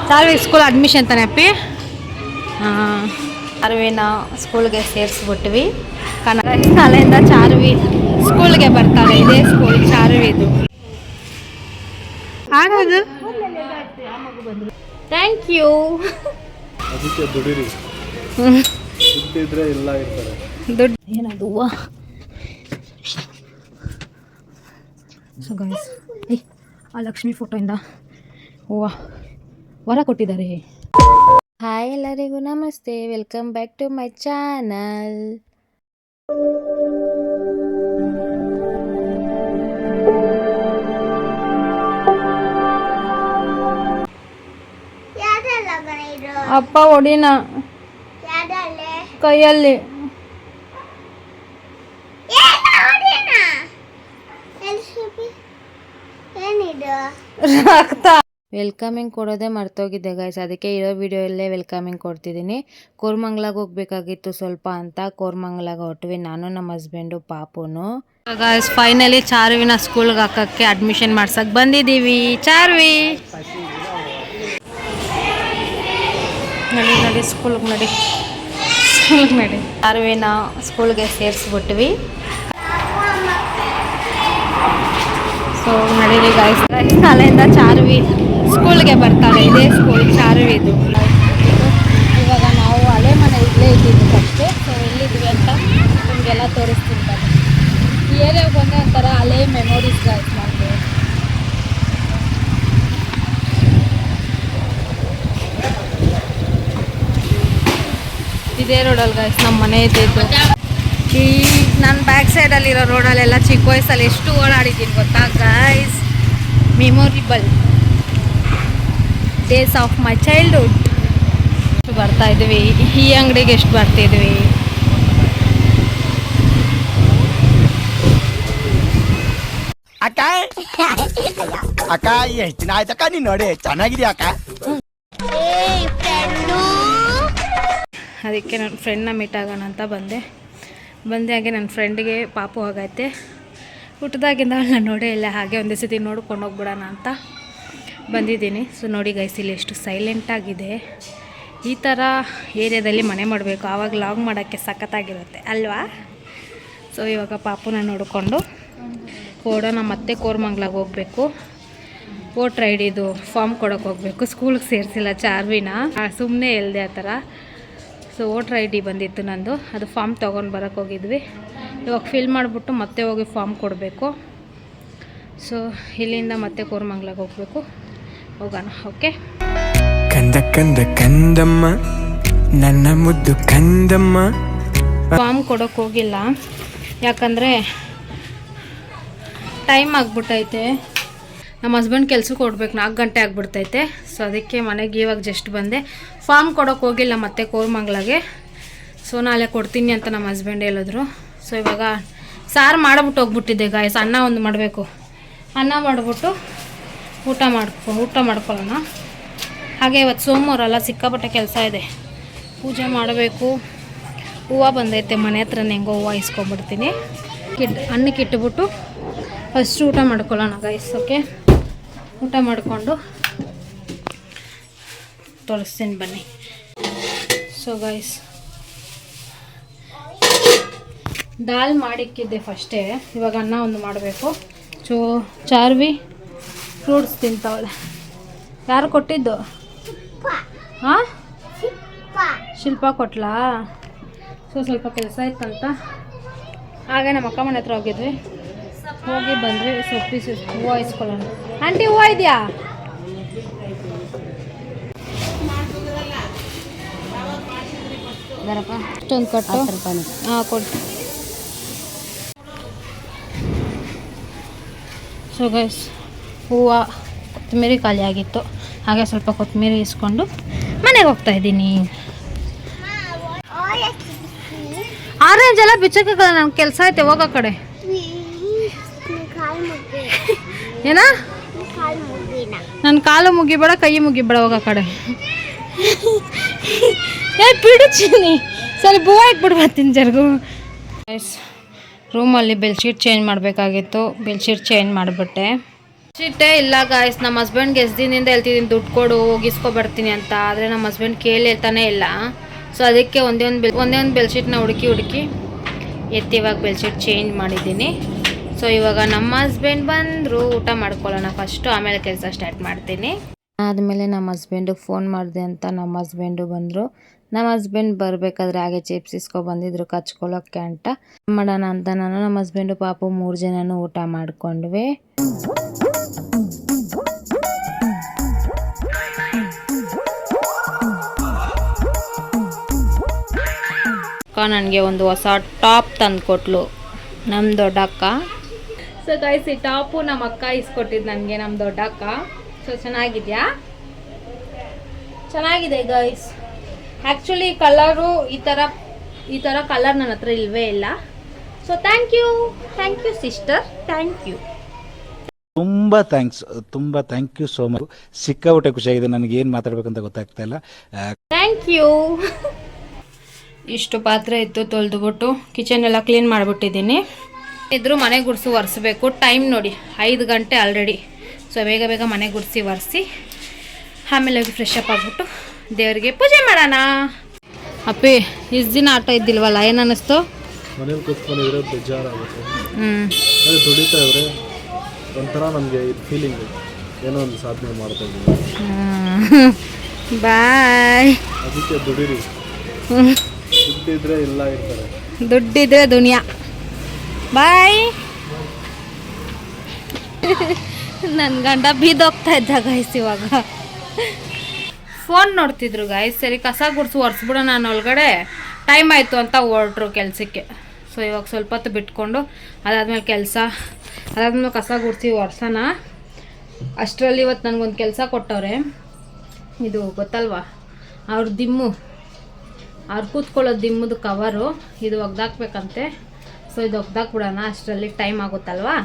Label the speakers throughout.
Speaker 1: Charvi school admission ತಾನೆ ಅಪ್ಪಿ. ಚಾರ್ವಿನ ಸ್ಕೂಲ್ಗೆ ಸೇರಿಸ್ಬಿಟ್ವಿ. ಕನ್ನಡ ಶಾಲೆಯಿಂದ ಚಾರ್ವಿ ಸ್ಕೂಲ್ಗೆ ಬರ್ತಾಳೆ. ಇದೇ ಸ್ಕೂಲ್ ಚಾರ್ವಿದು. ಆಗೋದು ಥ್ಯಾಂಕ್ ಯು. ದುಡ್ಡು ಏನದು ಹೂವು. ಸೊ ಗೈಸ್ ಆ ಲಕ್ಷ್ಮಿ ಫೋಟೋಯಿಂದ ಹೂವು ವರ ಕೊಟ್ಟಿದ್ದಾರೆ. ಹಾಯ್ ಎಲ್ಲರಿಗೂ ನಮಸ್ತೆ, welcome back to my channel. ಅಪ್ಪ ಹೊಡಿನ ಕೈಯಲ್ಲಿ ರಕ್ತ. ವೆಲ್ಕಮಿಂಗ್ ಕೊಡೋದೇ ಮರ್ತೋಗಿದ್ದೆ ಗೈಸ್, ಅದಕ್ಕೆ ಇರೋ ವಿಡಿಯೋಲ್ಲೇ ವೆಲ್ಕಮಿಂಗ್ ಕೊಡ್ತಿದ್ದೀನಿ. ಕೋರ್ಮಂಗ್ಲಾಗ ಹೋಗ್ಬೇಕಾಗಿತ್ತು ಸ್ವಲ್ಪ ಅಂತ ಕೋರ್ಮಂಗ್ಲಾಗ ಹೊಟ್ವಿ ನಾನು, ನಮ್ಮ ಹಸ್ಬೆಂಡು, ಪಾಪುನು. ಗೈಸ್ ಫೈನಲಿ ಚಾರ್ವಿನ ಸ್ಕೂಲ್ಗೆ ಹಾಕಕ್ಕೆ ಅಡ್ಮಿಷನ್ ಮಾಡ್ಸಕ್ ಬಂದಿದ್ದೀವಿ. ಚಾರ್ವಿ ನಡಿ ನಡಿ ಸ್ಕೂಲ್ಗೆ ನಡಿ ಚಾರ್ವಿನ ಸ್ಕೂಲ್ಗೆ ಸೇರಿಸ್ಬಿಟ್ವಿ. ಸೊ ನಡೀರಿ ಗಾಯ್ಸ್, ಶಾಲೆಯಿಂದ ಚಾರ್ವಿ ಸ್ಕೂಲ್ಗೆ ಬರ್ತಾಳೆ. ಇದೇ ಸ್ಕೂಲ್ ಚಾರ್ವಿದು. ಇವಾಗ ನಾವು ಹಳೆ ಮನೆ ಇಲ್ಲೇ ಇದ್ದಿದ್ದು ಫಸ್ಟು. ಸೊ ಎಲ್ಲಿದ್ವಿ ಅಂತ ನಿಮಗೆಲ್ಲ ತೋರಿಸ್ತೀನಿ ಬನ್ನಿ. ಈ ಏರಿಯಾಗೆ ಬಂದರೆ ಒಂಥರ ಹಳೆ ಮೆಮೊರೀಸ್ ಗಾಯ್ಸ್ ನಮಗೆ. ಇದೇ ರೋಡಲ್ಲಿ ಗಾಯ್ಸ್ ನಮ್ಮ ಮನೆ ಇದ್ದಿದ್ದು. ಈ ನನ್ನ ಬ್ಯಾಕ್ ಸೈಡಲ್ಲಿರೋ ರೋಡಲ್ಲೆಲ್ಲ ಚಿಕ್ಕ ವಯಸ್ಸಲ್ಲಿ ಎಷ್ಟು ಓಡಾಡಿದ್ದೀನಿ ಗೊತ್ತಾ guys. Memorable days of my childhood. ಎಷ್ಟು ಬರ್ತಾ ಇದ್ವಿ, ಈ ಅಂಗಡಿಗೆ ಎಷ್ಟು ಬರ್ತಿದ್ವಿ.
Speaker 2: ಅಕ್ಕ ಅಕ್ಕ ಎಷ್ಟು ದಿನ ಆಯ್ತಕ್ಕ ನೀನು ನೋಡಿ ಚೆನ್ನಾಗಿದ್ಯಾ ಅಕ್ಕ.
Speaker 1: ಅದಕ್ಕೆ ನನ್ನ ಫ್ರೆಂಡ್ನ ಮೀಟ್ ಆಗೋಣ ಅಂತ ಬಂದೆ ಹಾಗೆ ನನ್ನ ಫ್ರೆಂಡಿಗೆ ಪಾಪು ಆಗೈತೆ. ಹುಟ್ಟಿದಾಗಿಂದ ಅವಳನ್ನ ನೋಡೇ ಇಲ್ಲ, ಹಾಗೆ ಒಂದೇ ಸತಿ ನೋಡ್ಕೊಂಡು ಹೋಗ್ಬಿಡೋಣ ಅಂತ ಬಂದಿದ್ದೀನಿ. ಸೊ ನೋಡಿ ಗೈಸ್, ಇಲ್ಲಿ ಎಷ್ಟು ಸೈಲೆಂಟಾಗಿದೆ. ಈ ಥರ ಏರಿಯಾದಲ್ಲಿ ಮನೆ ಮಾಡಬೇಕು, ಆವಾಗ ಲಾಗ್ ಮಾಡೋಕ್ಕೆ ಸಖತ್ತಾಗಿರುತ್ತೆ ಅಲ್ವಾ. ಸೊ ಇವಾಗ ಪಾಪುನ ನೋಡಿಕೊಂಡು ಹೊರಡೋಣ. ಮತ್ತೆ ಕೋರ್ಮಂಗ್ಲಾಗ ಹೋಗಬೇಕು. ವೋಟ್ರ್ ಐ ಡಿದು ಫಾರ್ಮ್ ಕೊಡೋಕೆ ಹೋಗಬೇಕು. ಸ್ಕೂಲ್ಗೆ ಸೇರಿಸಿಲ್ಲ ಚಾರ್ವಿನ, ಸುಮ್ಮನೆ ಹೇಳ್ದೆ ಆ ಥರ. ಸೊ ವೋಟ್ರ್ ಐ ಡಿ ಬಂದಿತ್ತು ನಂದು, ಅದು ಫಾರ್ಮ್ ತೊಗೊಂಡು ಬರೋಕ್ಕೆ ಹೋಗಿದ್ವಿ. ಇವಾಗ ಫಿಲ್ ಮಾಡಿಬಿಟ್ಟು ಮತ್ತೆ ಹೋಗಿ ಫಾರ್ಮ್ ಕೊಡಬೇಕು. ಸೊ ಇಲ್ಲಿಂದ ಮತ್ತೆ ಕೋರ್ಮಂಗ್ಲಾಗ ಹೋಗಬೇಕು. ಹೋಗೋಣ. ಓಕೆ.
Speaker 3: ಕಂದ ಕಂದ ಕಂದಮ್ಮ ನನ್ನ ಮುದ್ದು ಕಂದಮ್ಮ.
Speaker 1: ಫಾರ್ಮ್ ಕೊಡೋಕೆ ಹೋಗಿಲ್ಲ, ಯಾಕಂದರೆ ಟೈಮ್ ಆಗಿಬಿಟ್ಟೈತೆ. ನಮ್ಮ ಹಸ್ಬೆಂಡ್ ಕೆಲ್ಸಕ್ಕೆ ಕೊಡ್ಬೇಕು, 4 ಗಂಟೆ ಆಗಿಬಿಡ್ತೈತೆ. ಸೊ ಅದಕ್ಕೆ ಮನೆಗೆ ಇವಾಗ ಜಸ್ಟ್ ಬಂದೆ. ಫಾರ್ಮ್ ಕೊಡೋಕೆ ಹೋಗಿಲ್ಲ ಮತ್ತೆ ಕೋರ್ಮಂಗ್ಲಾಗೆ. ಸೊ ನಾಳೆ ಕೊಡ್ತೀನಿ ಅಂತ ನಮ್ಮ ಹಸ್ಬೆಂಡ್ ಹೇಳಿದ್ರು. ಸೊ ಇವಾಗ ಸಾರು ಮಾಡಿಬಿಟ್ಟು ಹೋಗ್ಬಿಟ್ಟಿದ್ದೆ ಗಾಯ್ಸ್. ಅನ್ನ ಒಂದು ಮಾಡಬೇಕು, ಅನ್ನ ಮಾಡಿಬಿಟ್ಟು ಊಟ ಮಾಡ್ಕೊಳ್ಳೋಣ. ಹಾಗೆ ಇವತ್ತು ಸೋಮವಾರ ಅಲ್ಲ, ಸಿಕ್ಕಾಪಟ್ಟೆ ಕೆಲಸ ಇದೆ. ಪೂಜೆ ಮಾಡಬೇಕು. ಹೂವು ಬಂದೈತೆ ಮನೆ ಹತ್ರನೇ, ಹೆಂಗೋ ಹೂವು ಇಸ್ಕೊಂಡ್ಬಿಡ್ತೀನಿ. ಅನ್ನಕ್ಕೆ ಇಟ್ಟುಬಿಟ್ಟು ಫಸ್ಟ್ ಊಟ ಮಾಡ್ಕೊಳ್ಳೋಣ ಗೈಸ್. ಓಕೆ, ಊಟ ಮಾಡಿಕೊಂಡು ತೋರಿಸ್ತೀನಿ ಬನ್ನಿ. ಸೊ ಗೈಸ್ ದಾಲ್ ಮಾಡಿಕ್ಕಿದ್ದೆ ಫಸ್ಟೇ, ಇವಾಗ ಅನ್ನ ಒಂದು ಮಾಡಬೇಕು. ಸೊ ಚಾರ್ವಿ ಫ್ರೂಟ್ಸ್ ತಿಂತಾವಳೆ. ಯಾರು ಕೊಟ್ಟಿದ್ದು? ಹಾಂ, ಶಿಲ್ಪ ಕೊಟ್ಲಾ? ಸೊ ಸ್ವಲ್ಪ ಕೆಲಸ ಇತ್ತಂತ ಹಾಗೆ ನಮ್ಮ ಅಕ್ಕ ಮನೆ ಹತ್ರ ಹೋಗಿದ್ವಿ, ಹೋಗಿ ಬಂದ್ವಿ. ಸೊಪ್ಪು ಹೂವು ಇಸ್ಕೊಳ್ಳೋಣ. ಆಂಟಿ ಹೂವು ಇದೆಯಾ? ಬರಪ್ಪ, ಅಷ್ಟೊಂದು ಕಟ್ಟು. ಹಾಂ ಕೊಟ್ಟು. ಸೊ ಗೈಸ್ ಹೂವು ಕೊತ್ತಂಬರಿ ಖಾಲಿ ಆಗಿತ್ತು, ಹಾಗೆ ಸ್ವಲ್ಪ ಕೊತ್ತಂಬರಿ ಇಸ್ಕೊಂಡು ಮನೆಗೆ ಹೋಗ್ತಾಯಿದ್ದೀನಿ. ಆರೆಂಜ್ ಎಲ್ಲ ಬಿಚ್ಚಕ್ಕಾಗಲ್ಲ, ನನ್ನ ಕೆಲಸ ಐತೆ, ಹೋಗೋ ಕಡೆ. ಏನ? ನನ್ನ ಕಾಲು ಮುಗಿಬೇಡ, ಕೈ ಮುಗಿಬೇಡ, ಹೋಗೋ ಕಡೆ. ಬಿಡುಚ್ಚಿನಿ ಸರಿ, ಹೂವು ಇಟ್ಬಿಟ್ಟು ಬರ್ತೀನಿ ಜರ್ಗು. ರೂಮಲ್ಲಿ ಬೆಡ್ಶೀಟ್ ಚೇಂಜ್ ಮಾಡಬೇಕಾಗಿತ್ತು, ಬೆಡ್ಶೀಟ್ ಚೇಂಜ್ ಮಾಡಿಬಿಟ್ಟೆ. ಚಿಟ್ಟೆ ಇಲ್ಲ ಗಾಯ್ಸ್, ನಮ್ಮ ಹಸ್ಬೆಂಡ್ಗೆ ಎಷ್ಟು ದಿನದಿಂದ ಹೇಳ್ತಿದ್ದೀನಿ ದುಡ್ಡು ಕೊಡು ಹೋಗಿಸ್ಕೊ ಬರ್ತೀನಿ ಅಂತ. ಆದರೆ ನಮ್ಮ ಹಸ್ಬೆಂಡ್ ಹೇಳ್ತಾನೆ ಇಲ್ಲ. ಸೊ ಅದಕ್ಕೆ ಒಂದೇ ಒಂದು ಬೆಡ್ಶೀಟ್ನ ಹುಡುಕಿ ಎತ್ತಿ ಇವಾಗ ಬೆಡ್ಶೀಟ್ ಚೇಂಜ್ ಮಾಡಿದ್ದೀನಿ. ಸೊ ಇವಾಗ ನಮ್ಮ ಹಸ್ಬೆಂಡ್ ಬಂದರು, ಊಟ ಮಾಡ್ಕೊಳ್ಳೋಣ ಫಸ್ಟು, ಆಮೇಲೆ ಕೆಲಸ ಸ್ಟಾರ್ಟ್ ಮಾಡ್ತೀನಿ. ಆದಮೇಲೆ ನಮ್ಮ ಹಸ್ಬೆಂಡಿಗೆ ಫೋನ್ ಮಾಡಿದೆ ಅಂತ ನಮ್ಮ ಹಸ್ಬೆಂಡು ಬಂದರು. ನಮ್ಮ ಹಸ್ಬೆಂಡ್ ಬರಬೇಕಾದ್ರೆ ಹಾಗೆ ಚಿಪ್ಸ್ ಇಸ್ಕೊ ಬಂದಿದ್ರು ಕಚ್ಕೊಳ್ಳೋಕ್ಕೆ ಅಂತ. ಮಾಡೋಣ ಅಂತ ನಾನು ನಮ್ಮ ಹಸ್ಬೆಂಡು ಪಾಪು 3 ಜನನೂ ಊಟ ಮಾಡ್ಕೊಂಡ್ವಿ. ನನಗೆ ಒಂದು ಹೊಸ ಟಾಪ್ ತಂದು ಕೊಟ್ಲು ನಮ್ಮ ದೊಡ್ಡಕ್ಕ. ಸೊ ಗೈಸ್, ಈ ಟಾಪು ನಮ್ಮ ಅಕ್ಕ ಇಸ್ಕೊಟ್ಟಿದ್ದು ನನಗೆ, ನಮ್ಮ ದೊಡ್ಡಕ್ಕ. ಸೊ ಚೆನ್ನಾಗಿದೆಯಾ? ಚೆನ್ನಾಗಿದೆ ಗೈಸ್. ಆ್ಯಕ್ಚುಲಿ ಕಲರು ಈ ಥರ ಕಲರ್ ನನ್ನ ಹತ್ರ ಇಲ್ಲವೇ ಇಲ್ಲ. So thank you sister, thank you.
Speaker 4: ತುಂಬ ಥ್ಯಾಂಕ್ ಯು ಸೋ ಮಚ್. ಸಿಕ್ಕಾಪಟ್ಟೆ ಖುಷಿಯಾಗಿದೆ. ನನಗೆ ಏನು ಮಾತಾಡ್ಬೇಕಂತ ಗೊತ್ತಾಗ್ತಾ ಇಲ್ಲ.
Speaker 1: Thank you. ಇಷ್ಟು ಪಾತ್ರೆ ಇತ್ತು, ತೊಳೆದುಬಿಟ್ಟು ಕಿಚನ್ ಎಲ್ಲ ಕ್ಲೀನ್ ಮಾಡಿಬಿಟ್ಟಿದ್ದೀನಿ. ಇದ್ರೂ ಮನೆ ಗುಡಿಸಿ ಒರೆಸ್ಬೇಕು. ಟೈಮ್ ನೋಡಿ 5 ಗಂಟೆ ಆಲ್ರೆಡಿ. ಸೊ ಬೇಗ ಮನೆ ಗುಡಿಸಿ ಒರೆಸಿ ಆಮೇಲೆ ಹೋಗಿ ಫ್ರೆಶ್ ಅಪ್ ಆಗಿಬಿಟ್ಟು ದೇವರಿಗೆ ಪೂಜೆ ಮಾಡೋಣ. ಅಪ್ಪಿ ಇಷ್ಟು ದಿನ ಆಟ ಇದ್ದಿಲ್ವಲ್ಲ, ಏನು ಅನ್ನಿಸ್ತು?
Speaker 5: ಮನೇಲಿ ಕೂತ್ಕೊಂಡಿದ್ರೆ ಬೇಜಾರಾಗುತ್ತೆ. ದುಡಿತಾ ಇದ್ರೆ ಒಂಥರ ನಮಗೆ ಫೀಲಿಂಗ್, ಏನೋ ಒಂದು ಸಾಧನೆ ಮಾಡ್ತಾ ಇದ್ದೀವಿ.
Speaker 1: ಬಾಯ್.
Speaker 5: ಅದಕ್ಕೆ ದುಡಿರಿ. ದುಡ್ಡಿದ್ರೆ ಇಲ್ಲ ಇರ್ತಾರೆ,
Speaker 1: ದುಡ್ಡಿದ್ರೆ ದುನಿಯಾ. ಬಾಯ್. ನನ್ನ ಗಂಡ ಬೀದೋಗ್ತಾ ಇದ್ದ ಗಾಯ್ಸ್. ಇವಾಗ ಫೋನ್ ನೋಡ್ತಿದ್ರು ಗಾಯ್ಸ್. ಸರಿ ಕಸ ಗುಡಿಸಿ ಒರೆಸ್ಬಿಡೋಣ ನಾನು ಒಳಗಡೆ, ಟೈಮ್ ಆಯಿತು ಅಂತ ಹೊರಟ್ರು ಕೆಲಸಕ್ಕೆ. ಸೊ ಇವಾಗ ಸ್ವಲ್ಪ ಹೊತ್ತು ಬಿಟ್ಕೊಂಡು ಅದಾದ್ಮೇಲೆ ಕಸ ಗುಡಿಸಿ ಒರೆಸೋಣ. ಅಷ್ಟರಲ್ಲಿ ಇವತ್ತು ನನಗೊಂದು ಕೆಲಸ ಕೊಟ್ಟವ್ರೆ. ಇದು ಗೊತ್ತಲ್ವಾ, ಅವ್ರು ಕೂತ್ಕೊಳ್ಳೋ ದಿಮ್ಮದು ಕವರು, ಇದು ಒಗ್ದಾಕ್ಬೇಕಂತೆ. ಸೊ ಇದು ಒಗ್ದಾಕ್ಬಿಡೋಣ, ಅಷ್ಟರಲ್ಲಿ ಟೈಮ್ ಆಗುತ್ತಲ್ವಾ,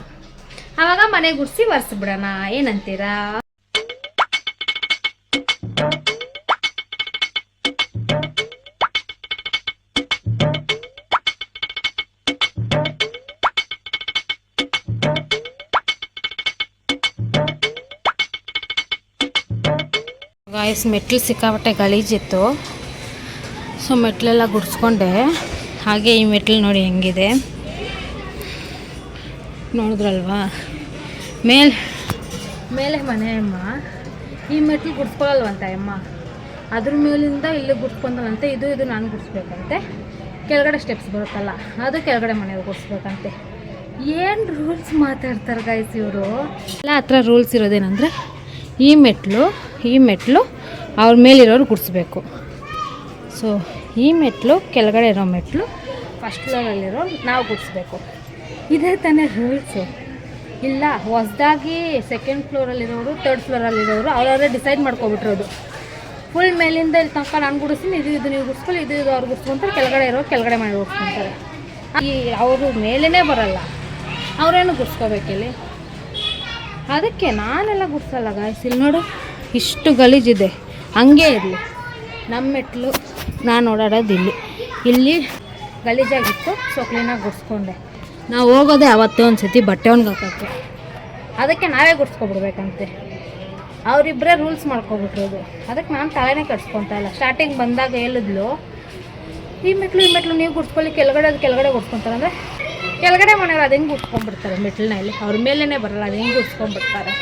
Speaker 1: ಆವಾಗ ಮನೆ ಗುಡಿಸಿ ಒರೆಸ್ಬಿಡೋಣ. ಏನಂತೀರಾ? ಗಾಯ್ಸ್, ಮೆಟ್ಲು ಸಿಕ್ಕಾಪಟ್ಟೆ ಗಲೀಜಿತ್ತು. ಸೊ ಮೆಟ್ಲೆಲ್ಲ ಗುಡಿಸ್ಕೊಂಡೆ. ಹಾಗೆ ಈ ಮೆಟ್ಲು ನೋಡಿ ಹೆಂಗಿದೆ, ನೋಡಿದ್ರಲ್ವಾ? ಮೇಲೆ ಮನೆ ಅಮ್ಮ ಈ ಮೆಟ್ಲು ಗುಡಿಸ್ಕೊಳ್ಳಲ್ವಂತ ಅಮ್ಮ, ಅದ್ರ ಮೇಲಿಂದ ಇಲ್ಲಿ ಗುಡಿಸ್ಕೊಂಡಂತೆ. ಇದು ನಾನು ಗುಡಿಸ್ಬೇಕಂತೆ. ಕೆಳಗಡೆ ಸ್ಟೆಪ್ಸ್ ಬರುತ್ತಲ್ಲ, ಅದು ಕೆಳಗಡೆ ಮನೆಗೆ ಗುಡಿಸ್ಬೇಕಂತೆ. ಏನು ರೂಲ್ಸ್ ಮಾತಾಡ್ತಾರೆ ಗಾಯ್ಸ್ ಇವರು ಎಲ್ಲ. ಹತ್ರ ರೂಲ್ಸ್ ಇರೋದೇನೆಂದರೆ ಈ ಮೆಟ್ಲು ಅವ್ರ ಮೇಲಿರೋರು ಗುಡಿಸ್ಬೇಕು. ಸೊ ಈ ಮೆಟ್ಲು ಕೆಳಗಡೆ ಇರೋ ಮೆಟ್ಲು ಫಸ್ಟ್ ಫ್ಲೋರಲ್ಲಿರೋ ನಾವು ಗುಡಿಸ್ಬೇಕು. ಇದೇ ತಾನೇ ರೂಲ್ಸು. ಇಲ್ಲ ಹೊಸದಾಗಿ ಸೆಕೆಂಡ್ ಫ್ಲೋರಲ್ಲಿರೋರು, ಥರ್ಡ್ ಫ್ಲೋರಲ್ಲಿರೋರು ಅವರವರೇ ಡಿಸೈಡ್ ಮಾಡ್ಕೊಬಿಟ್ರೋದು. ಫುಲ್ ಮೇಲಿಂದ ಇಲ್ಲಿ ತನಕ ನಾನು ಗುಡಿಸ್ತೀನಿ, ಇದು ನೀವು ಗುಡಿಸ್ಕೊಳ್ಳಿ, ಇದು ಅವ್ರು ಗುಡಿಸ್ಕೊಂತಾರೆ, ಕೆಳಗಡೆ ಇರೋರು ಕೆಳಗಡೆ ಮಾಡಿ ಗುಡಿಸ್ಕೊತಾರೆ. ಅವರು ಮೇಲೇ ಬರಲ್ಲ, ಅವರೇನು ಗುಡಿಸ್ಕೋಬೇಕಿಲ್ಲಿ. ಅದಕ್ಕೆ ನಾನೆಲ್ಲ ಗುಡಿಸಲ್ಲ ಗಾಯ್ಸ್. ಇಲ್ಲಿ ನೋಡು ಇಷ್ಟು ಗಲೀಜಿದೆ, ಹಂಗೆ ಇರಲಿ. ನಮ್ಮ ಮೆಟ್ಲು ನಾನು ಓಡಾಡೋದು ಇಲ್ಲಿ ಗಲೀಜಾಗಿತ್ತು. ಸೊ ಕ್ಲೀನಾಗಿ ಗುಡಿಸ್ಕೊಂಡೆ. ನಾವು ಹೋಗೋದೇ ಅವತ್ತೇ ಒಂದು ಸತಿ ಬಟ್ಟೆ ಒಣಗಾಕೋಕ್ಕೆ, ಅದಕ್ಕೆ ನಾವೇ ಗುಡಿಸ್ಕೊಬಿಡ್ಬೇಕಂತೆ. ಅವರಿಬ್ಬರೇ ರೂಲ್ಸ್ ಮಾಡ್ಕೊಬಿಟ್ರೋದು. ಅದಕ್ಕೆ ನಾನು ತಲೆನೇ ಕಟ್ಸ್ಕೊತಾ ಇಲ್ಲ. ಸ್ಟಾರ್ಟಿಂಗ್ ಬಂದಾಗ ಹೇಳಿದ್ಲು, ಈ ಮೆಟ್ಲು ನೀವು ಗುಡಿಸ್ಕೊಳ್ಳಿ, ಕೆಳಗಡೆ ಗುಡಿಸ್ಕೊತಾರೆ. ಅಂದರೆ ಕೆಳಗಡೆ ಮನೆಯವ್ರು ಅದು ಹೆಂಗೆ ಗುಡಿಸ್ಕೊಂಡ್ಬಿಡ್ತಾರೆ ಮೆಟ್ಲಲ್ಲಿ, ಅವ್ರ ಮೇಲೇ ಬರಲ್ಲ, ಅದು ಹೆಂಗೆ ಗುಡಿಸ್ಕೊಂಡ್ಬಿಡ್ತಾರೆ.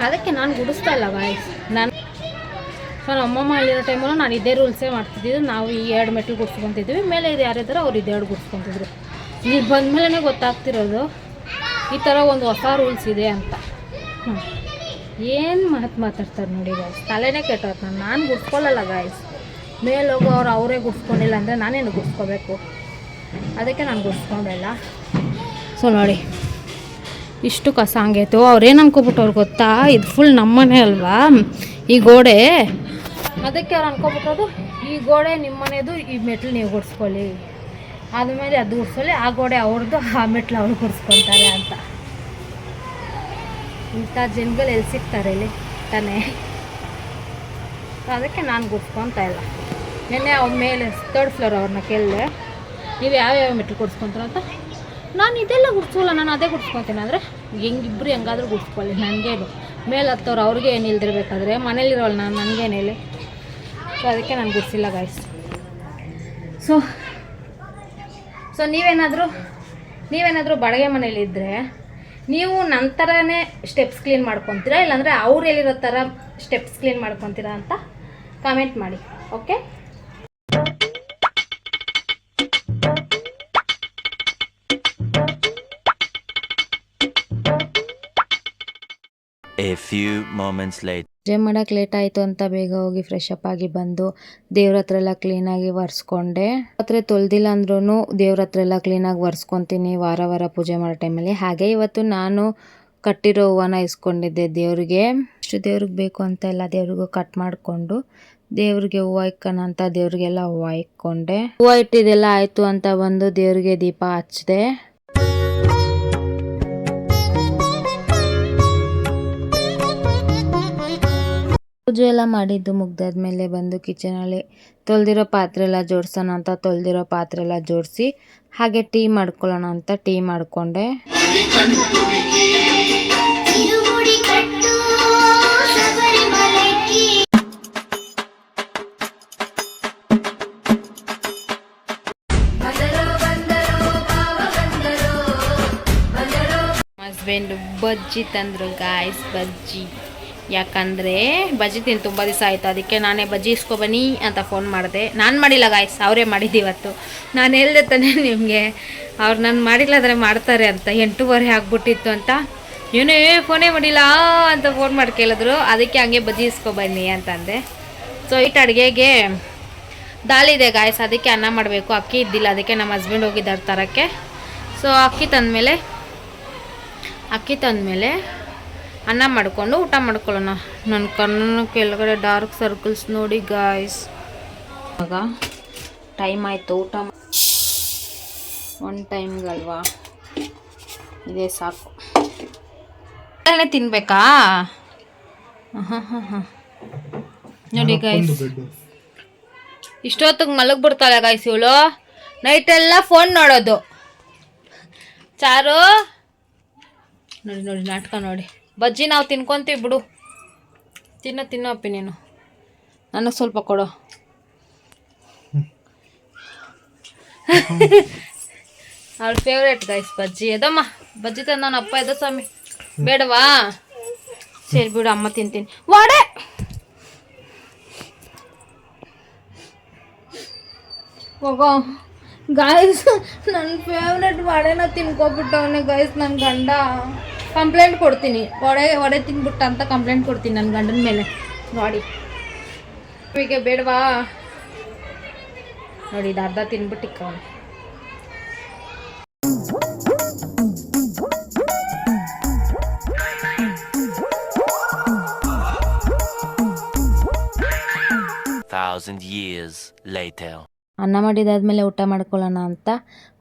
Speaker 1: ಅದಕ್ಕೆ ನಾನು ಗುಡಿಸ್ತಾ ಇಲ್ಲ ಗಾಯ್ಸ್. ಸೊ ನಮ್ಮಮ್ಮ ಅಲ್ಲಿರೋ ಟೈಮಲ್ಲೂ ನಾನು ಇದೇ ರೂಲ್ಸೇ ಮಾಡ್ತಿದ್ದಿದ್ದು. ನಾವು ಈ 2 ಮೆಟ್ಲು ಗುಡಿಸ್ಕೊತಿದ್ವಿ, ಮೇಲೆ ಇದು ಯಾರಿದ್ದಾರೋ ಅವ್ರು ಇದು 2 ಗುಡಿಸ್ಕೊತಿದ್ರು. ಇಲ್ಲಿ ಬಂದಮೇಲೆ ಗೊತ್ತಾಗ್ತಿರೋದು ಈ ಥರ ಒಂದು ಹೊಸ ರೂಲ್ಸ್ ಇದೆ ಅಂತ. ಏನು ಮಾತಾಡ್ತಾರೆ ನೋಡಿ ಗಾಯ್ಸ್, ತಲೆನೇ ಕೆಟ್ಟೋದು. ನಾನು ಗುಡಿಸ್ಕೊಳ್ಳಲ್ಲ ಗಾಯ್ಸ್. ಮೇಲೆ ಹೋಗೋರು ಅವರೇ ಗುಡಿಸ್ಕೊಂಡಿಲ್ಲ ಅಂದರೆ ನಾನೇನು ಗುಡಿಸ್ಕೋಬೇಕು? ಅದಕ್ಕೆ ನಾನು ಗುಡಿಸ್ಕೊಂಡಿಲ್ಲ. ಸೊ ನೋಡಿ ಇಷ್ಟು ಕಸ ಹಂಗೈತು. ಅವ್ರೇನು ಅನ್ಕೊಬಿಟ್ಟವ್ರು ಗೊತ್ತಾ, ಇದು ಫುಲ್ ನಮ್ಮನೆ ಅಲ್ವಾ ಈ ಗೋಡೆ, ಅದಕ್ಕೆ ಅವ್ರು ಅನ್ಕೊಬಿಟ್ಟೋದು ಈ ಗೋಡೆ ನಿಮ್ಮನೆದು, ಈ ಮೆಟ್ಲು ನೀವು ಗುಡಿಸ್ಕೊಳ್ಳಿ, ಆದಮೇಲೆ ಅದು ಗುಡಿಸ್ಕೊಳ್ಳಿ, ಆ ಗೋಡೆ ಅವ್ರದ್ದು, ಆ ಮೆಟ್ಲು ಅವ್ರು ಗುಡಿಸ್ಕೊತಾರೆ ಅಂತ. ಇಂಥ ಜನಗಳು ಎಲ್ಲಿ ಸಿಗ್ತಾರೆ ಇಲ್ಲಿ ತಾನೇ? ಅದಕ್ಕೆ ನಾನು ಗುಡಿಸ್ಕೊತಾ ಇಲ್ಲ. ನಿನ್ನೆ ಅವ್ರ ಮೇಲೆ 3rd ಫ್ಲೋರ್ ಅವ್ರನ್ನ ಕೇಳಿದೆ, ನೀವು ಯಾವ್ಯಾವ ಮೆಟ್ಲು ಗುಡಿಸ್ಕೊತಾರ ಅಂತ. ನಾನು ಇದೆಲ್ಲ ಗುಡ್ಸೋಲ್ಲ, ನಾನು ಅದೇ ಗುಡ್ಸ್ಕೊತೀನಿ. ಅಂದರೆ ಹೆಂಗಿಬ್ರು ಹೆಂಗಾದ್ರೂ ಗುಡ್ಸ್ಕೊಳ್ಳಿ, ನನಗೇನು ಮೇಲೆ ಹತ್ತವ್ರು ಅವ್ರಿಗೆ ಏನು ಇಲ್ದಿರ್ಬೇಕಾದ್ರೆ ಮನೇಲಿರೋಲ್ಲ ನಾನು, ನನಗೇನಿಲ್ಲ. ಸೊ ಅದಕ್ಕೆ ನಾನು ಗುಡ್ಸಿಲ್ಲ ಗಾಯ್ಸ್. ಸೊ ನೀವೇನಾದರೂ ಬಾಡಿಗೆ ಮನೇಲಿದ್ದರೆ ನೀವು ನನ್ನ ಥರನೇ ಸ್ಟೆಪ್ಸ್ ಕ್ಲೀನ್ ಮಾಡ್ಕೊತೀರಾ, ಇಲ್ಲಾಂದರೆ ಅವ್ರು ಹೇಳಿರೋ ಥರ ಸ್ಟೆಪ್ಸ್ ಕ್ಲೀನ್ ಮಾಡ್ಕೊತೀರಾ ಅಂತ ಕಾಮೆಂಟ್ ಮಾಡಿ. Okay,
Speaker 6: A few moments later.
Speaker 1: ಪೂಜೆ ಮಾಡೋಕ್ಕೆ ಲೇಟ್ ಆಯಿತು ಅಂತ ಬೇಗ ಹೋಗಿ ಫ್ರೆಶ್ ಅಪ್ ಆಗಿ ಬಂದು ದೇವ್ರ ಹತ್ರ ಎಲ್ಲ ಕ್ಲೀನಾಗಿ ಒರೆಸ್ಕೊಂಡೆ. ಹತ್ರ ತೊಳೆದಿಲ್ಲ ಅಂದ್ರೂ ದೇವ್ರ ಹತ್ರ ಎಲ್ಲ ಕ್ಲೀನಾಗಿ ಒರೆಸ್ಕೊತೀನಿ ವಾರ ಪೂಜೆ ಮಾಡೋ ಟೈಮಲ್ಲಿ. ಹಾಗೆ ಇವತ್ತು ನಾನು ಕಟ್ಟಿರೋ ಹೂವನ್ನ ಇಸ್ಕೊಂಡಿದ್ದೆ ದೇವ್ರಿಗೆ. ಇಷ್ಟು ದೇವ್ರಿಗೆ ಬೇಕು ಅಂತ ಎಲ್ಲ ದೇವ್ರಿಗೂ ಕಟ್ ಮಾಡಿಕೊಂಡು ದೇವ್ರಿಗೆ ಹೂವು ಇಕ್ಕೋಣ ಅಂತ ದೇವ್ರಿಗೆಲ್ಲ ಹೂವು ಇಕ್ಕೊಂಡೆ. ಹೂವು ಇಟ್ಟಿದ್ದೆಲ್ಲ ಆಯಿತು ಅಂತ ಬಂದು ದೇವ್ರಿಗೆ ದೀಪ ಹಚ್ಚಿದೆ. ಪೂಜೆ ಎಲ್ಲ ಮಾಡಿದ್ದು ಮುಗ್ದಾದ್ಮೇಲೆ ಬಂದು ಕಿಚನಲ್ಲಿ ತೊಳೆದಿರೋ ಪಾತ್ರೆ ಎಲ್ಲ ಜೋಡಿಸೋಣ ಅಂತ ತೊಳೆದಿರೋ ಪಾತ್ರೆ ಎಲ್ಲ ಜೋಡಿಸಿ ಹಾಗೆ ಟೀ ಮಾಡ್ಕೊಳ್ಳೋಣ ಅಂತ ಟೀ ಮಾಡಿಕೊಂಡೆ. ಹಸ್ಬೆಂಡು ಬಜ್ಜಿ ತಂದರು ಗಾಯ್ಸ್, ಬಜ್ಜಿ. ಯಾಕಂದರೆ ಬಜ್ಜಿ ತಿಂದು ತುಂಬ ದಿವಸ ಆಯಿತು, ಅದಕ್ಕೆ ನಾನೇ ಬಜ್ಜಿ ಇಸ್ಕೊಬನ್ನಿ ಅಂತ ಫೋನ್ ಮಾಡಿದೆ. ನಾನು ಮಾಡಿಲ್ಲ ಗಾಯ್ಸ್, ಅವರೇ ಮಾಡಿದ್ದು ಇವತ್ತು. ನಾನು ಹೇಳ್ದೆ ತಾನೇ ನಿಮಗೆ, ಅವ್ರು ನಾನು ಮಾಡಿಲ್ಲದ್ರೆ ಮಾಡ್ತಾರೆ ಅಂತ. 8:30 ಆಗ್ಬಿಟ್ಟಿತ್ತು ಅಂತ ಏನೇ ಫೋನೇ ಮಾಡಿಲ್ಲ ಅಂತ ಫೋನ್ ಮಾಡಿ ಕೇಳಿದ್ರು. ಅದಕ್ಕೆ ಹಂಗೆ ಬಜ್ಜಿ ಇಸ್ಕೊಬನ್ನಿ ಅಂತಂದೆ. ಸೊ ಇಟ್ಟು ಅಡುಗೆಗೆ ದಾಲಿದೆ ಗಾಯ್ಸ್, ಅದಕ್ಕೆ ಅನ್ನ ಮಾಡಬೇಕು. ಅಕ್ಕಿ ಇದ್ದಿಲ್ಲ, ಅದಕ್ಕೆ ನಮ್ಮ ಹಸ್ಬೆಂಡ್ ಹೋಗಿದ್ದಾರೆ ತರೋಕ್ಕೆ. ಸೊ ಅಕ್ಕಿ ತಂದಮೇಲೆ ಅನ್ನ ಮಾಡಿಕೊಂಡು ಊಟ ಮಾಡ್ಕೊಳ್ಳೋಣ. ನನ್ನ ಕಣ್ಣು ಕೆಳಗಡೆ ಡಾರ್ಕ್ ಸರ್ಕಲ್ಸ್ ನೋಡಿ ಗಾಯ್ಸ್. ಇವಾಗ ಟೈಮ್ ಆಯಿತು, ಊಟ ಒನ್ ಟೈಮ್ಗಲ್ವಾ, ಇದೇ ಸಾಕು. ತಿನ್ಬೇಕಾ? ಹಾಂ ನೋಡಿ ಗಾಯ್ಸ್, ಇಷ್ಟೊತ್ತಿಗೆ ಮಲಗಿಬಿಡ್ತಾಳೆ ಗಾಯ್ಸ್ ಇವಳು. ನೈಟೆಲ್ಲ ಫೋನ್ ನೋಡೋದು. ಚಾರು ನೋಡಿ ನಾಟಕ ನೋಡಿ. ಬಜ್ಜಿ ನಾವು ತಿನ್ಕೊತೀವಿ ಬಿಡು. ತಿನ್ನೋ ಅಪ್ಪಿ ನೀನು, ನನಗೆ ಸ್ವಲ್ಪ ಕೊಡು. ಅವ್ಳ ಫೇವ್ರೇಟ್ ಗೈಸ್ ಬಜ್ಜಿ. ಎದಮ್ಮ ಬಜ್ಜಿ ತಂದ ನನ್ನ ಅಪ್ಪ. ಎದ ಸ್ವಾಮಿ ಬೇಡವಾ? ಸರಿ ಬಿಡು, ಅಮ್ಮ ತಿಂತೀನಿ. ವಾಡೆ ಹೋಗೋ ಗಾಯ್ಸ್, ನನ್ನ ಫೇವ್ರೇಟ್ ವಡೆನ ತಿನ್ಕೊಬಿಟ್ಟವನೆ ಗಾಯ್ಸ್. ನನ್ನ ಗಂಡ ಕಂಪ್ಲೇಂಟ್ ಕೊಡ್ತೀನಿ, ವಡೆ ತಿನ್ಬಿಟ್ಟ ಅಂತ ಕಂಪ್ಲೇಂಟ್ ಕೊಡ್ತೀನಿ ನನ್ನ ಗಂಡನ ಮೇಲೆ. ನೋಡಿ ಹೀಗೆ ಬೇಡವಾ? ನೋಡಿ ಇದು ಅರ್ಧ ತಿನ್ಬಿಟ್ಟಿಕ್ಕವನೆ.
Speaker 6: Thousand years later.
Speaker 1: ಅನ್ನ ಮಾಡಿದಾದ್ಮೇಲೆ ಊಟ ಮಾಡ್ಕೊಳ್ಳೋಣ ಅಂತ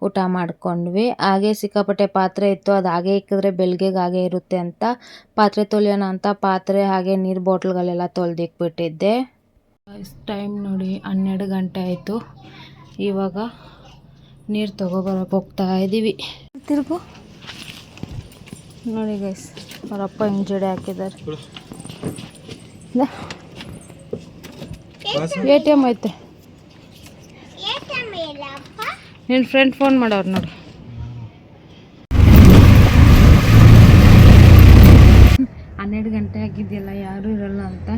Speaker 1: ಊಟ ಮಾಡ್ಕೊಂಡ್ವಿ. ಹಾಗೆ ಸಿಕ್ಕಾಪಟ್ಟೆ ಪಾತ್ರೆ ಇತ್ತು, ಅದು ಹಾಗೆ ಇಕ್ಕಿದ್ರೆ ಬೆಳಗ್ಗೆಗೆ ಹಾಗೆ ಇರುತ್ತೆ ಅಂತ ಪಾತ್ರೆ ತೊಳೆಯೋಣ ಅಂತ ಪಾತ್ರೆ ಹಾಗೆ ನೀರು ಬಾಟ್ಲ್ಗಳೆಲ್ಲ ತೊಳೆದಿಕ್ಬಿಟ್ಟಿದ್ದೆ. ಟೈಮ್ ನೋಡಿ 12 ಗಂಟೆ ಆಯಿತು. ಇವಾಗ ನೀರು ತೊಗೊಬರೋಕೆ ಹೋಗ್ತಾ ಇದ್ದೀವಿ. ತಿರುಗು ನೋಡಿ ಗೈಸ್, ಅವರಪ್ಪ ಹಿಂಗೆ ಜಡೆ ಹಾಕಿದ್ದಾರೆ. ATM ಐತೆ. ನಿನ್ನ ಫ್ರೆಂಡ್ ಫೋನ್ ಮಾಡೋರು ನೋಡಿ. 12 ಗಂಟೆ ಆಗಿದೆಯಲ್ಲ, ಯಾರೂ ಇರೋಲ್ಲ ಅಂತ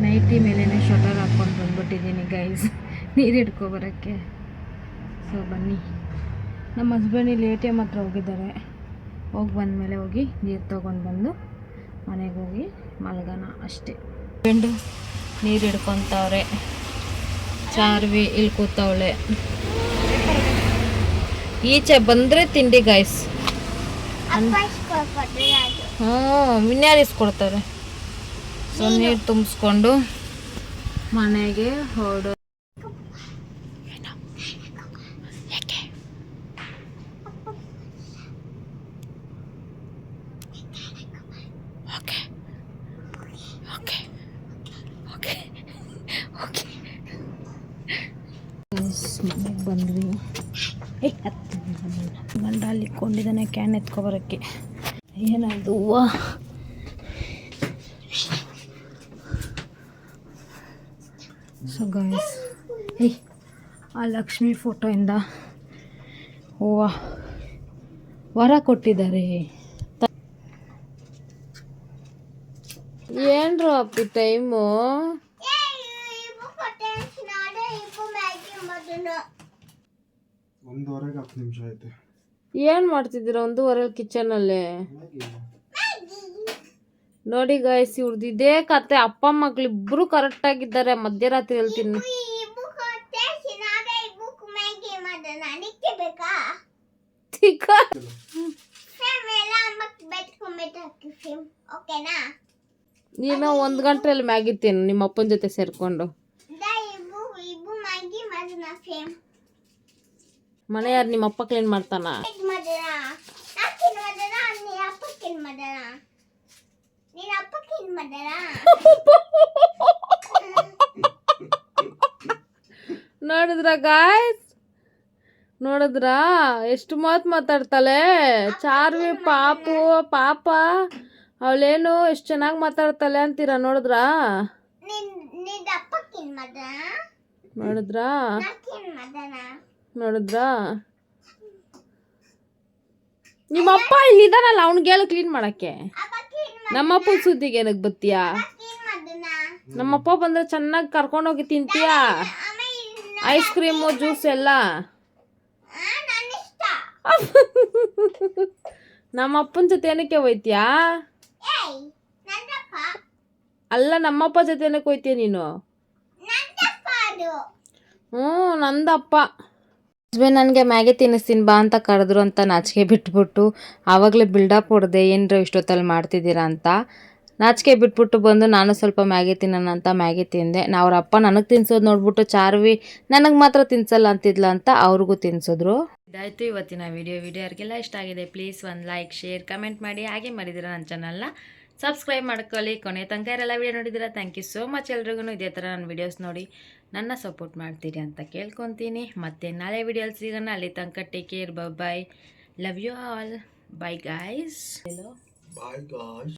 Speaker 1: ನೈಟಿ ಮೇಲೇ ಶಟರ್ ಹಾಕ್ಕೊಂಡು ಬಂದ್ಬಿಟ್ಟಿದ್ದೀನಿ ಗೈಸ್, ನೀರು ಹಿಡ್ಕೊಬರೋಕ್ಕೆ. ಸೊ ಬನ್ನಿ, ನಮ್ಮ ಹಸ್ಬೆಂಡ್ ಇಲ್ಲಿ ATM ಹತ್ರ ಹೋಗಿದ್ದಾರೆ. ಹೋಗಿ ಬಂದಮೇಲೆ ಹೋಗಿ ನೀರು ತೊಗೊಂಡು ಬಂದು ಮನೆಗೆ ಹೋಗಿ ಮಲಗೋಣ ಅಷ್ಟೇ. ಹಸ್ಬೆಂಡು ನೀರು ಹಿಡ್ಕೊತವ್ರೆ, ಚಾರ್ವಿ ಇಲ್ಲಿ ಕೂತವಳೆ. ಈಚೆ ಬಂದರೆ ತಿಂಡಿ ಗೈಸ್. ಇನ್ಯಾರು ಇಸ್ಕೊಡ್ತಾರೆ. ಸೊ ನೀರು ತುಂಬಿಸ್ಕೊಂಡು ಮನೆಗೆ ಹೊರಡು. ಮನೆಗೆ ಬಂದ್ವಿ. ಗಂಡ ಅಲ್ಲಿ ಇಟ್ಕೊಂಡಿದ್ದಾನೆ ಕ್ಯಾನ್ ಎತ್ಕೊಬರೋಕ್ಕೆ. ಏನದು ಹೂವು? ಸೊ ಗಾಯ್ಸ್, ಆ ಲಕ್ಷ್ಮಿ ಫೋಟೋಯಿಂದ ಹೂವು ವರ ಕೊಟ್ಟಿದ್ದಾರೆ. ಏನ್ರು ಅಪ್ಪಿ ಟೈಮು?
Speaker 5: ಒಂದುವರೆಗೆ 10 ನಿಮಿಷ ಐತೆ.
Speaker 1: ಏನು ಮಾಡ್ತಿದ್ದೀರಾ 1:15 ಕಿಚನಲ್ಲಿ? ನೋಡಿ ಗಾಯ್ಸ್, ಇವ್ರದ್ದು ಇದೇ ಕತೆ. ಅಪ್ಪ ಮಕ್ಳಿಬ್ರು ಕರೆಕ್ಟ್ ಆಗಿದ್ದಾರೆ. ಮಧ್ಯರಾತ್ರಿ ಹೇಳ್ತೀನಿ ನೀನು 1 ಗಂಟೆಯಲ್ಲಿ ಮ್ಯಾಗಿ ತಿನ್ನು ನಿಮ್ಮ ಅಪ್ಪನ ಜೊತೆ ಸೇರ್ಕೊಂಡು. ಮನೆ ಯಾರು ನಿಮ್ಮ ಅಪ್ಪ ಕ್ಲೀನ್ ಮಾಡ್ತಾನ? ನೋಡಿದ್ರ ಗಾಯ್ಸ್, ನೋಡಿದ್ರ ಎಷ್ಟು ಮಾತಾಡ್ತಾಳೆ ಚಾರ್ವಿ. ಪಾಪ ಅವಳೇನು ಎಷ್ಟು ಚೆನ್ನಾಗಿ ಮಾತಾಡ್ತಾಳೆ ಅಂತೀರಾ? ನೋಡಿದ್ರ ನಿಮ್ಮಪ್ಪ ಇಲ್ಲಿದಾನಲ್ಲ, ಅವ್ನಿಗೇಳು ಕ್ಲೀನ್ ಮಾಡಕ್ಕೆ. ನಮ್ಮಪ್ಪ ಸುದ್ದಿಗೆ ಏನಕ್ಕೆ ಬತ್ತೀಯಾ? ನಮ್ಮಪ್ಪ ಬಂದ್ರೆ ಚೆನ್ನಾಗಿ ಕರ್ಕೊಂಡೋಗಿ ತಿಂತೀಯಾ ಐಸ್ ಕ್ರೀಮು ಜ್ಯೂಸ್ ಎಲ್ಲ. ನಮ್ಮಪ್ಪನ ಜೊತೆ ಏನಕ್ಕೆ ಹೋಯ್ತೀಯಾ? ಅಲ್ಲ, ನಮ್ಮಪ್ಪ ಜೊತೆ ಏನಕ್ಕೆ ಹೋಯ್ತೀಯ ನೀನು? ನಂದಪ್ಪ. ಹಸ್ಬೆಂಡ್ ನನಗೆ ಮ್ಯಾಗಿ ತಿನ್ನಿಸ್ತೀನಿ ಬಾ ಅಂತ ಕರೆದ್ರು ಅಂತ ನಾಚಿಕೆ ಬಿಟ್ಬಿಟ್ಟು ಆವಾಗಲೇ ಬಿಲ್ಡಪ್ ಹೊಡೆದೆ, ಏನರ ಇಷ್ಟೊತ್ತಲ್ಲಿ ಮಾಡ್ತಿದ್ದೀರಾ ಅಂತ. ನಾಚಿಕೆ ಬಿಟ್ಬಿಟ್ಟು ಬಂದು ನಾನು ಸ್ವಲ್ಪ ಮ್ಯಾಗಿ ತಿನ್ನೋಣ ಅಂತ ಮ್ಯಾಗಿ ತಿಂದೆ. ಅವ್ರ ಅಪ್ಪ ನನಗೆ ತಿನ್ಸೋದು ನೋಡ್ಬಿಟ್ಟು ಚಾರ್ವಿ ನನಗೆ ಮಾತ್ರ ತಿನ್ಸಲ್ಲ ಅಂತಿದ್ಲ ಅಂತ ಅವ್ರಿಗೂ ತಿನ್ಸಿದ್ರು. ಇದಾಯಿತು ಇವತ್ತಿನ ವಿಡಿಯೋ ಯಾರಿಗೆಲ್ಲ ಇಷ್ಟ ಆಗಿದೆ ಪ್ಲೀಸ್ ಒಂದು ಲೈಕ್, ಶೇರ್, ಕಮೆಂಟ್ ಮಾಡಿ. ಹಾಗೆ ಮಾಡಿದಿರ ನನ್ನ ಚಾನಲ್ನ ಸಬ್ಸ್ಕ್ರೈಬ್ ಮಾಡ್ಕೊಳ್ಳಿ. ಕೊನೆ ತನಕ ಯಾರೆಲ್ಲ ವಿಡಿಯೋ ನೋಡಿದ್ದೀರಾ ಥ್ಯಾಂಕ್ ಯು ಸೋ ಮಚ್. ಎಲ್ರಿಗೂ ಇದೇ ಥರ ನನ್ನ ವಿಡಿಯೋಸ್ ನೋಡಿ ನನ್ನ ಸಪೋರ್ಟ್ ಮಾಡ್ತೀರಿ ಅಂತ ಕೇಳ್ಕೊತೀನಿ. ಮತ್ತೆ ನಾಳೆ ವಿಡಿಯೋಲಿ ಸಿಗೋಣ. ಅಲ್ಲಿ ತನಕ take care, bye, love you all, bye guys.
Speaker 5: Bye guys.